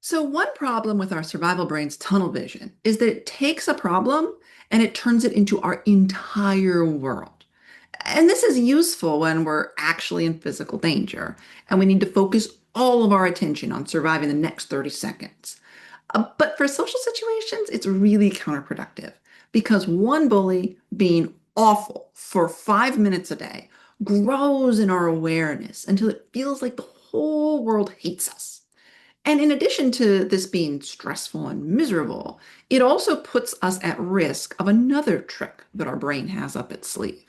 So, one problem with our survival brain's tunnel vision is that it takes a problem and it turns it into our entire world. And this is useful when we're actually in physical danger and we need to focus all of our attention on surviving the next 30 seconds. But for social situations, it's really counterproductive because one bully being awful for 5 minutes a day grows in our awareness until it feels like the whole world hates us. And in addition to this being stressful and miserable, it also puts us at risk of another trick that our brain has up its sleeve.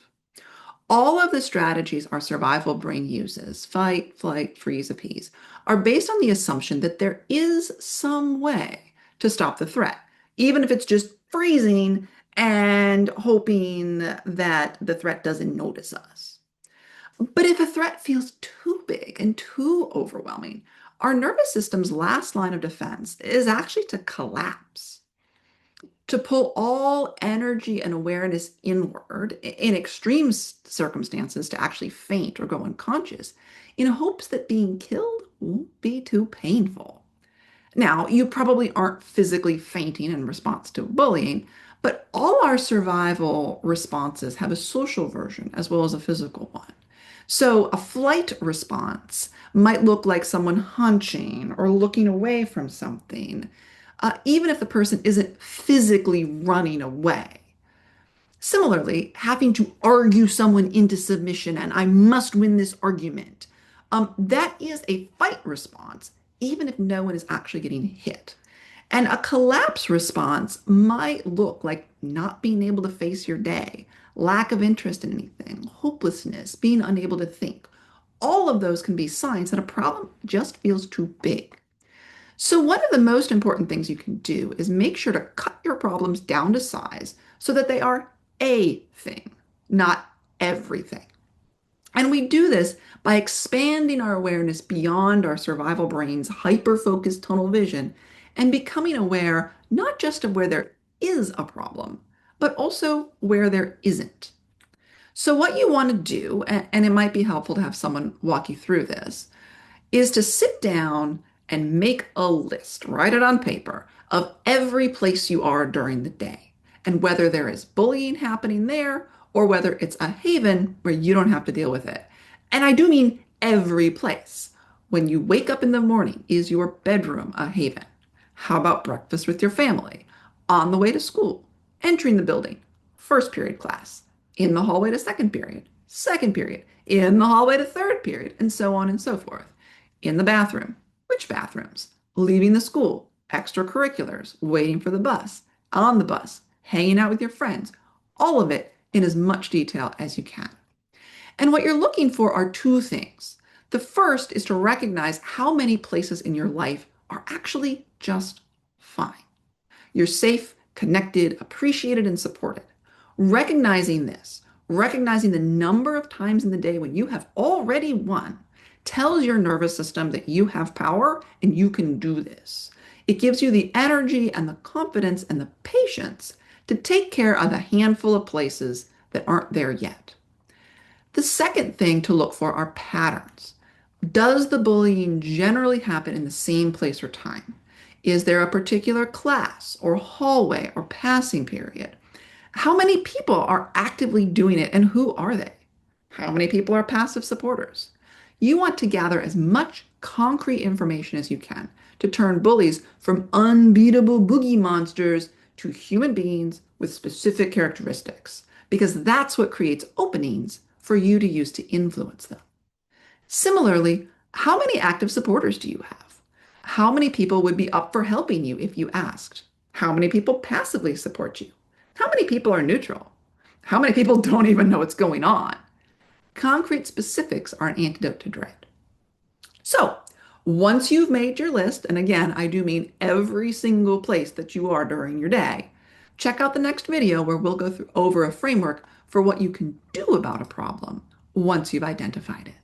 All of the strategies our survival brain uses, fight, flight, freeze, appease, are based on the assumption that there is some way to stop the threat, even if it's just freezing and hoping that the threat doesn't notice us. But if a threat feels too big and too overwhelming, our nervous system's last line of defense is actually to collapse, to pull all energy and awareness inward in extreme circumstances to actually faint or go unconscious in hopes that being killed won't be too painful. Now, you probably aren't physically fainting in response to bullying, but all our survival responses have a social version as well as a physical one. So, a flight response might look like someone hunching or looking away from something, even if the person isn't physically running away. Similarly, having to argue someone into submission and I must win this argument, that is a fight response, even if no one is actually getting hit. And a collapse response might look like not being able to face your day, lack of interest in anything, hopelessness, being unable to think. All of those can be signs that a problem just feels too big. So, one of the most important things you can do is make sure to cut your problems down to size so that they are a thing, not everything. And we do this by expanding our awareness beyond our survival brain's hyper-focused tunnel vision and becoming aware not just of where there is a problem, but also where there isn't. So, what you want to do, and it might be helpful to have someone walk you through this, is to sit down and make a list, write it on paper, of every place you are during the day and whether there is bullying happening there or whether it's a haven where you don't have to deal with it. And I do mean every place. When you wake up in the morning, is your bedroom a haven? How about breakfast with your family? On the way to school? Entering the building? First period class? In the hallway to second period, in the hallway to third period, and so on and so forth. In the bathroom, which bathrooms? Leaving the school, extracurriculars, waiting for the bus, on the bus, hanging out with your friends, all of it in as much detail as you can. And what you're looking for are two things. The first is to recognize how many places in your life are actually just fine. You're safe, connected, appreciated, and supported. Recognizing this, recognizing the number of times in the day when you have already won, tells your nervous system that you have power and you can do this. It gives you the energy and the confidence and the patience to take care of the handful of places that aren't there yet. The second thing to look for are patterns. Does the bullying generally happen in the same place or time? Is there a particular class or hallway or passing period? How many people are actively doing it and who are they? How many people are passive supporters? You want to gather as much concrete information as you can to turn bullies from unbeatable boogie monsters to human beings with specific characteristics, because that's what creates openings for you to use to influence them. Similarly, how many active supporters do you have? How many people would be up for helping you if you asked? How many people passively support you? How many people are neutral? How many people don't even know what's going on? Concrete specifics are an antidote to dread. So, once you've made your list, and again, I do mean every single place that you are during your day, check out the next video where we'll go over a framework for what you can do about a problem once you've identified it.